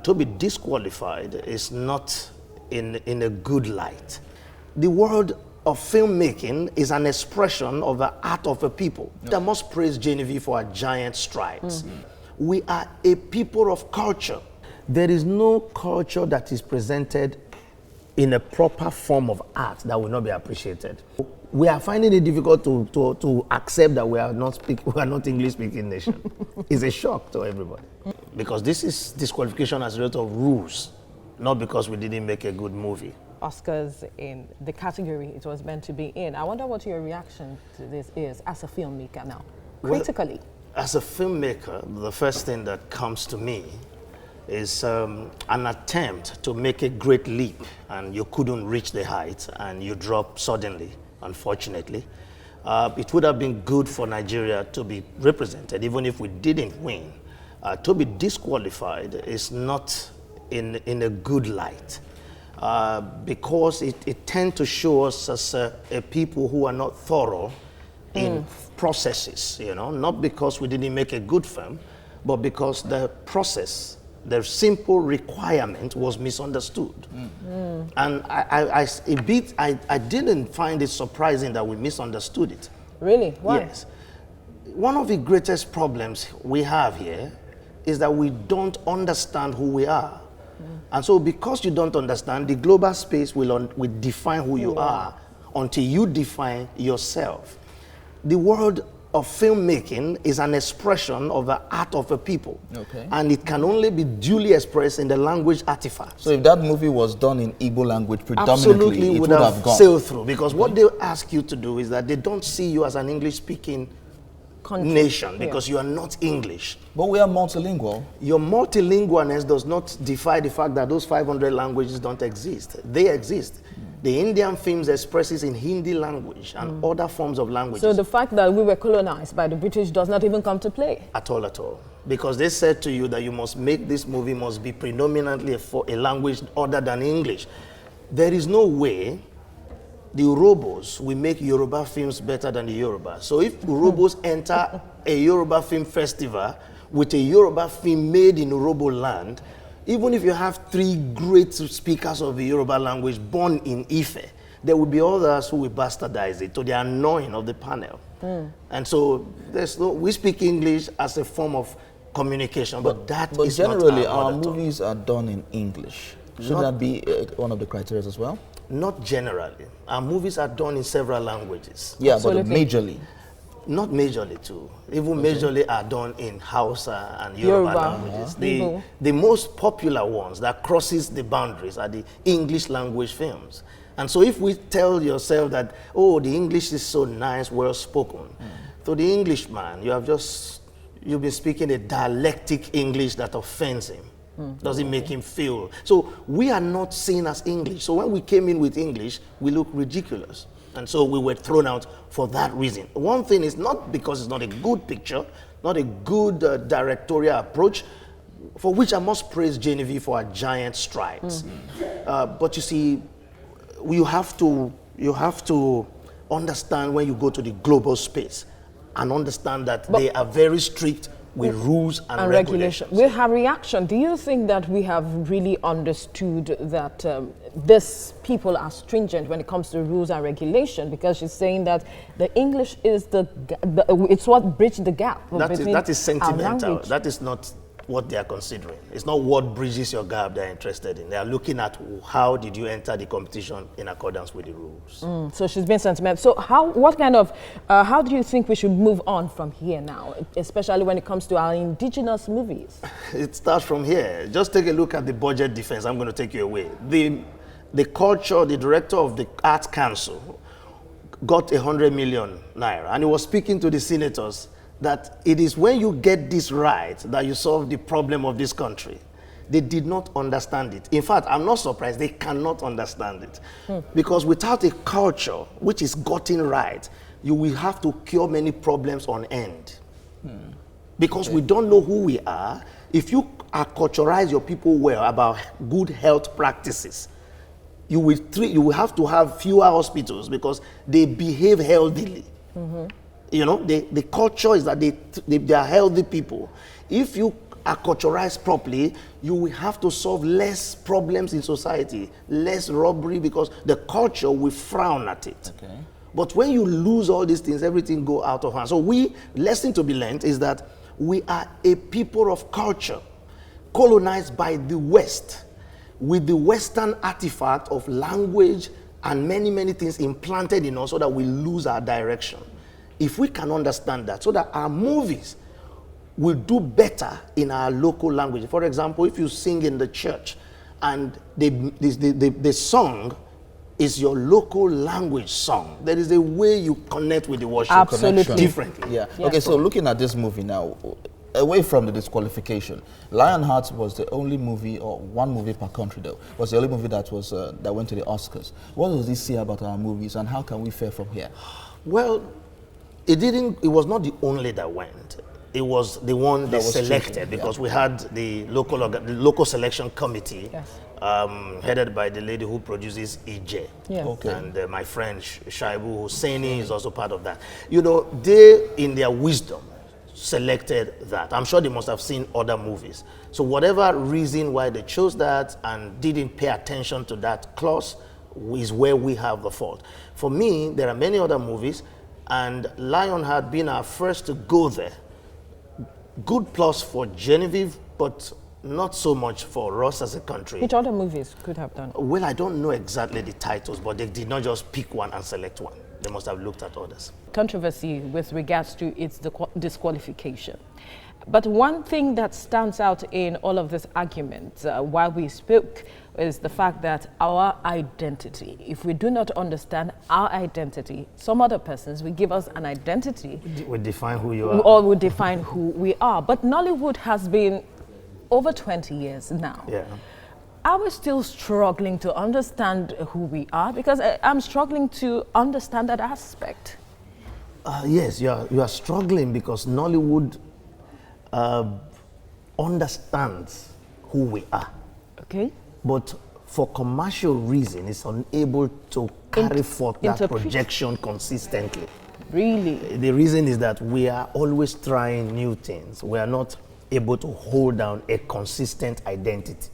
to be disqualified is not in a good light. The world of filmmaking is an expression of the art of a people. I must praise Genevieve for her giant strides. We are a people of culture. There is no culture that is presented in a proper form of art that will not be appreciated. We are finding it difficult to accept that we are not English-speaking nation. It's a shock to everybody. Because this is disqualification as a result of rules, not because we didn't make a good movie. Oscars in the category it was meant to be in. I wonder what your reaction to this is as a filmmaker now, critically. Well, as a filmmaker, the first thing that comes to me is an attempt to make a great leap, and you couldn't reach the height, and you drop suddenly, unfortunately. It would have been good for Nigeria to be represented, even if we didn't win. To be disqualified is not in a good light, because it tends to show us as a people who are not thorough in processes, you know, not because we didn't make a good film, but because the process, the simple requirement was misunderstood. And I didn't find it surprising that we misunderstood it. Really? Why? Yes. One of the greatest problems we have here is that we don't understand who we are. And so because you don't understand, the global space will define who you are until you define yourself. The world of filmmaking is an expression of the art of a people. Okay. And it can only be duly expressed in the language artifacts. So if that movie was done in Igbo language predominantly, absolutely it would have gone. sailed through. Because what they ask you to do is that they don't see you as an English-speaking nation, because you are not English. But we are multilingual. Your multilingualness does not defy the fact that those 500 languages don't exist. They exist. The Indian films expresses in Hindi language and other forms of languages. So the fact that we were colonized by the British does not even come to play? At all. Because they said to you that you must make this movie must be predominantly for a language other than English. There is no way the Urhobos will make Yoruba films better than the Yoruba. So if Urhobos enter a Yoruba film festival with a Yoruba film made in Urhobo land, even if you have 3 great speakers of the Yoruba language born in Ife, there will be others who will bastardize it to the annoying of the panel. And so we speak English as a form of communication, but generally not our movies are done in English. Should that be one of the criteria as well? Not generally. Our movies are done in several languages. Yeah, absolutely. but majorly. Not majorly too. Even majorly are done in Hausa and Yoruba languages. The most popular ones that crosses the boundaries are the English language films. And so if we tell yourself that, oh, the English is so nice, well spoken, to the Englishman, you've been speaking a dialectic English that offends him. Doesn't make him feel. So we are not seen as English. So when we came in with English, we look ridiculous. And so we were thrown out for that reason. One thing is not because it's not a good picture, not a good directorial approach, for which I must praise Genevieve for her giant strides. But you see, you have to understand when you go to the global space and understand that they are very strict with rules and regulations. We have reaction. Do you think that we have really understood that these people are stringent when it comes to rules and regulation? Because she's saying that the English is it's what bridged the gap. That is sentimental. That is not what they are considering. It's not what bridges your gap they're interested in. They are looking at how did you enter the competition in accordance with the rules. So she's been sentimental. So how do you think we should move on from here now, especially when it comes to our indigenous movies? It starts from here. Just take a look at the budget defense. I'm going to take you away. The culture, the director of the Arts Council got 100 million naira, and he was speaking to the senators that it is when you get this right that you solve the problem of this country. They did not understand it. In fact, I'm not surprised they cannot understand it. Because without a culture which is gotten right, you will have to cure many problems on end. Because we don't know who we are. If you acculturize your people well about good health practices, you will have to have fewer hospitals because they behave healthily. You know, the culture is that they are healthy people. If you acculturized properly, you will have to solve less problems in society, less robbery, because the culture will frown at it. Okay. But when you lose all these things, everything go out of hand. So lesson to be learned is that we are a people of culture, colonized by the West, with the Western artifact of language and many, many things implanted in us so that we lose our direction. If we can understand that, so that our movies will do better in our local language. For example, if you sing in the church and the song is your local language song, there is a way you connect with the worship. Absolutely. Differently. Yeah. Okay, so looking at this movie now, away from the disqualification, Lionheart was the only movie, or one movie per country though, was the only movie that was that went to the Oscars. What does this say about our movies, and how can we fare from here? Well, it was not the only that went. It was the one they selected chosen, because we had the local selection committee, yes, headed by the lady who produces EJ. Yes. Okay. And my friend Shaibu Husseini is also part of that. You know, they, in their wisdom, selected that. I'm sure they must have seen other movies. So whatever reason why they chose that and didn't pay attention to that clause is where we have the fault. For me, there are many other movies, and Lionheart being our first to go there, good plus for Genevieve, but not so much for us as a country. Which other movies could have done? Well, I don't know exactly the titles, but they did not just pick one and select one. They must have looked at others. Controversy with regards to its disqualification. But one thing that stands out in all of this argument while we spoke is the fact that our identity, if we do not understand our identity, some other persons will give us an identity. We define who you are. Or will define who we are. But Nollywood has been over 20 years now. Yeah. Are we still struggling to understand who we are? Because I'm struggling to understand that aspect. Yes, you are struggling because Nollywood understands who we are. Okay. But for commercial reason, it's unable to carry forth that projection consistently. Really? The reason is that we are always trying new things. We are not able to hold down a consistent identity.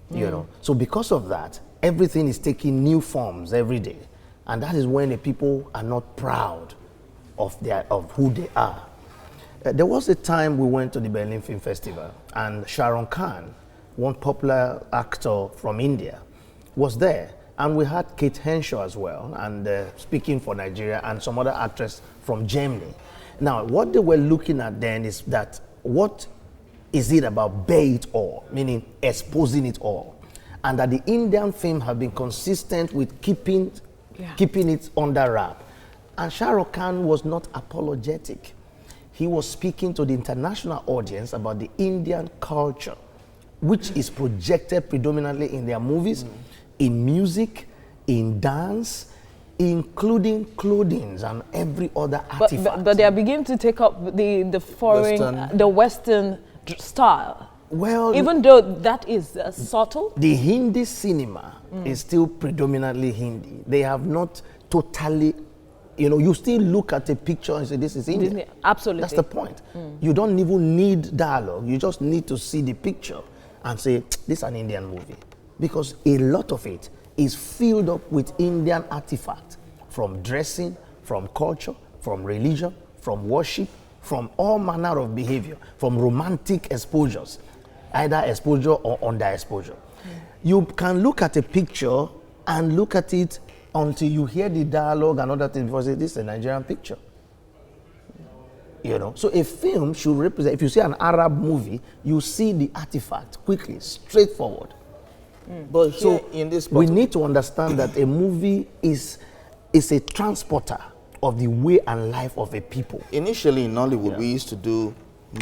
You know, so because of that, everything is taking new forms every day, and that is when the people are not proud of who they are. There was a time we went to the Berlin Film Festival, and Sharon Khan, one popular actor from India, was there, and we had Kate Henshaw as well, and speaking for Nigeria, and some other actress from Germany. Now, what they were looking at then is that what is it about bear it all, meaning exposing it all, and that the Indian film have been consistent with keeping it under wrap. And Shah Rukh Khan was not apologetic. He was speaking to the international audience about the Indian culture, which is projected predominantly in their movies, in music, in dance, including clothing and every other artifact. But they are beginning to take up the foreign, the Western style. Well, even though that is subtle. The Hindi cinema is still predominantly Hindi. They have not totally, you know, you still look at a picture and say, this is Indian. Absolutely. That's the point. You don't even need dialogue. You just need to see the picture and say, this is an Indian movie. Because a lot of it is filled up with Indian artifacts, from dressing, from culture, from religion, from worship, from all manner of behavior, from romantic exposures, either exposure or underexposure. You can look at a picture and look at it until you hear the dialogue and other things before you say, this is a Nigerian picture. You know, so a film should represent, if you see an Arab movie, you see the artifact quickly, straightforward. But so in this we need to understand that a movie is a transporter of the way and life of a people. Initially in Nollywood, we used to do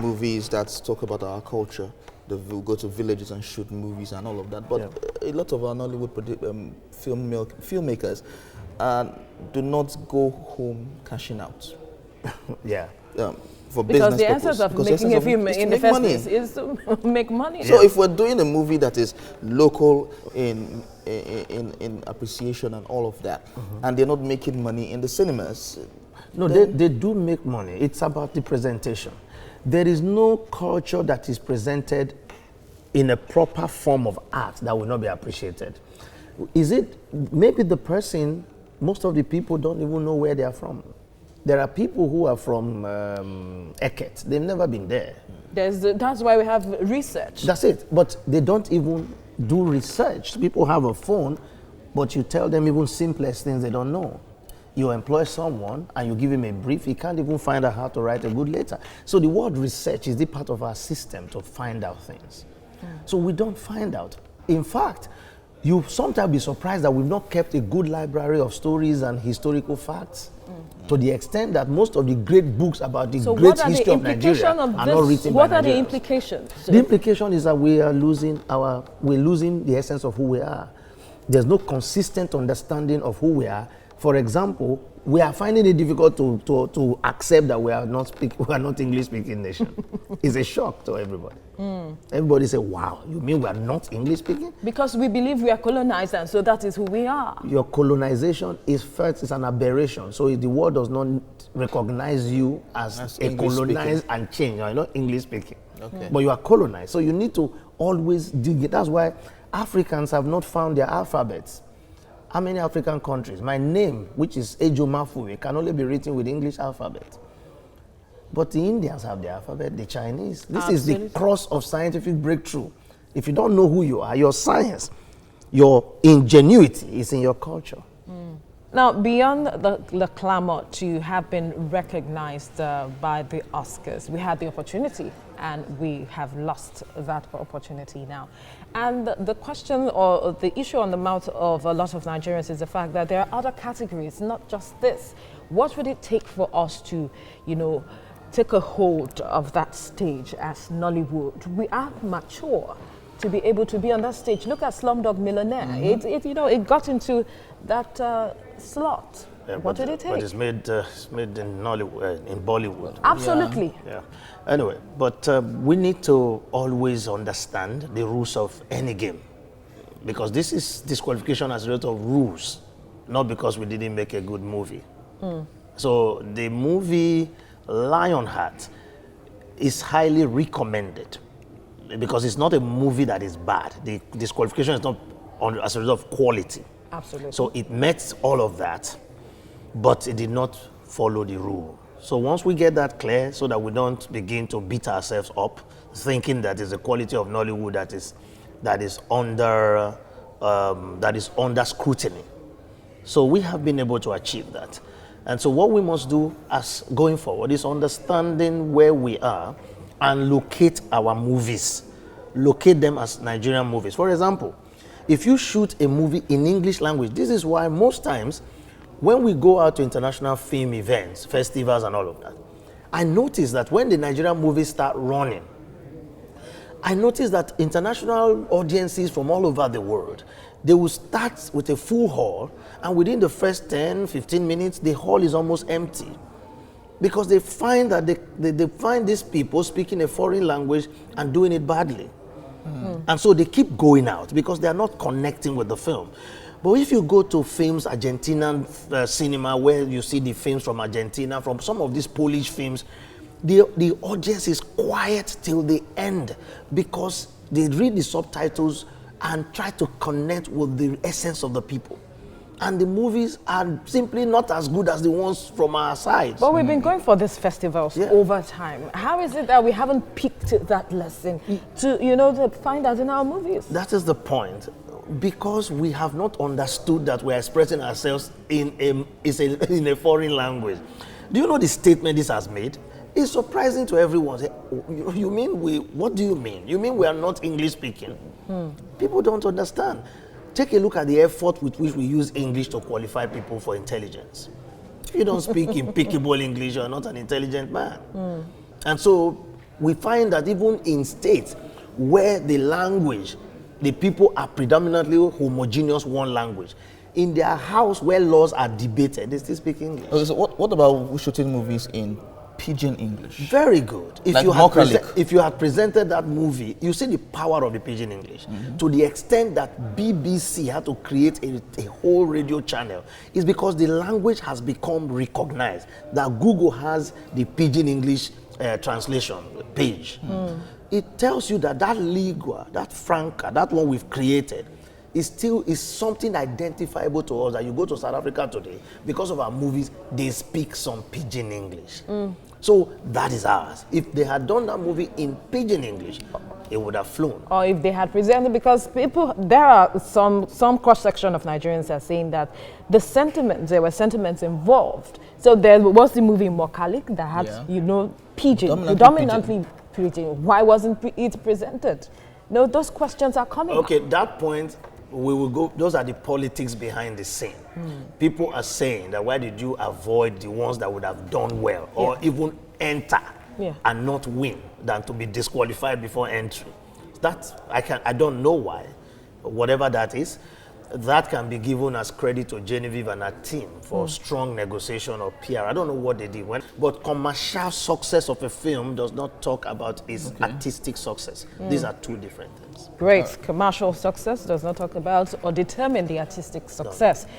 movies that talk about our culture. We'll go to villages and shoot movies and all of that. But a lot of our Nollywood filmmakers do not go home cashing out. For because business the essence of making a film in the first place is to make money. So if we're doing a movie that is local in appreciation and all of that, and they're not making money in the cinemas, no, they do make money. It's about the presentation. There is no culture that is presented in a proper form of art that will not be appreciated. Is it, maybe the person, most of the people don't even know where they are from. There are people who are from Eket. They've never been there. That's why we have research. That's it. But they don't even do research. People have a phone, but you tell them even simplest things they don't know. You employ someone and you give him a brief, he can't even find out how to write a good letter. So the word research is the part of our system to find out things. So we don't find out. In fact, you sometimes be surprised that we've not kept a good library of stories and historical facts. To the extent that most of the great books about the great history of Nigeria are not written by Nigerians. What are the implications? The implication is that we're losing the essence of who we are. There's no consistent understanding of who we are. For example, we are finding it difficult to accept that we are not English-speaking nation. It's a shock to everybody. Everybody say, wow, you mean we are not English-speaking? Because we believe we are colonized, and so that is who we are. Your colonization is an aberration. So the world does not recognize you as a colonized and changed. You're not English-speaking. Okay. But you are colonized. So you need to always dig it. That's why Africans have not found their alphabets. How many African countries? My name, which is Ejomafuwe, can only be written with English alphabet. But the Indians have the alphabet, the Chinese. This is the cross of scientific breakthrough. If you don't know who you are, your science, your ingenuity is in your culture. Now, beyond the clamor to have been recognized by the Oscars, we had the opportunity and we have lost that opportunity now. And the question or the issue on the mouth of a lot of Nigerians is the fact that there are other categories, not just this. What would it take for us to, take a hold of that stage as Nollywood? We are mature to be able to be on that stage. Look at Slumdog Millionaire. It got into that slot. Yeah, what did it take? But it's made in Nollywood, in Bollywood. Absolutely. Yeah. Anyway, but we need to always understand the rules of any game, because this is disqualification as a result of rules, not because we didn't make a good movie. So the movie Lionheart is highly recommended because it's not a movie that is bad. The disqualification is not as a result of quality. Absolutely. So it met all of that, but it did not follow the rule. So once we get that clear, so that we don't begin to beat ourselves up, thinking that is the quality of Nollywood that is under scrutiny. So we have been able to achieve that. And so what we must do as going forward is understanding where we are and locate our movies. Locate them as Nigerian movies. For example, if you shoot a movie in English language, this is why most times when we go out to international film events, festivals and all of that, I notice that when the Nigerian movies start running, I notice that international audiences from all over the world, they will start with a full hall, and within the first 10, 15 minutes, the hall is almost empty. Because they find that they find these people speaking a foreign language and doing it badly. And so they keep going out because they are not connecting with the film. But if you go to films, Argentinian cinema, where you see the films from Argentina, from some of these Polish films, the audience is quiet till the end because they read the subtitles and try to connect with the essence of the people. And the movies are simply not as good as the ones from our side. But we've been going for these festivals over time. How is it that we haven't picked that lesson to find out in our movies? That is the point. Because we have not understood that we are expressing ourselves in a foreign language. Do you know the statement this has made? It's surprising to everyone. You mean what do you mean? You mean we are not English speaking? People don't understand. Take a look at the effort with which we use English to qualify people for intelligence. If you don't speak impeccable English, you're not an intelligent man. And so we find that even in states where the people are predominantly homogeneous one language, in their house where laws are debated, they still speak English. Okay, so what about shooting movies in Pidgin English? Very good. If you had presented that movie, you see the power of the Pidgin English. To the extent that BBC had to create a whole radio channel, is because the language has become recognized. That Google has the Pidgin English translation page, it tells you that that lingua, that franca, that one we've created, is something identifiable to us. That you go to South Africa today, because of our movies, they speak some pidgin English. So that is ours. If they had done that movie in pidgin English, it would have flown. Or if they had presented, because there are some cross-section of Nigerians are saying that there were sentiments involved. So there was the movie Mokalik that had, pidgin, predominantly pidgin. Why wasn't it presented? No, those questions are coming. Okay, that point, we will go, those are the politics behind the scene. People are saying that why did you avoid the ones that would have done well or even enter and not win than to be disqualified before entry? I don't know why, whatever that is. That can be given as credit to Genevieve and her team for strong negotiation or PR. I don't know what they did. But commercial success of a film does not talk about its artistic success. These are two different things. Great. Commercial success does not talk about or determine the artistic success. No.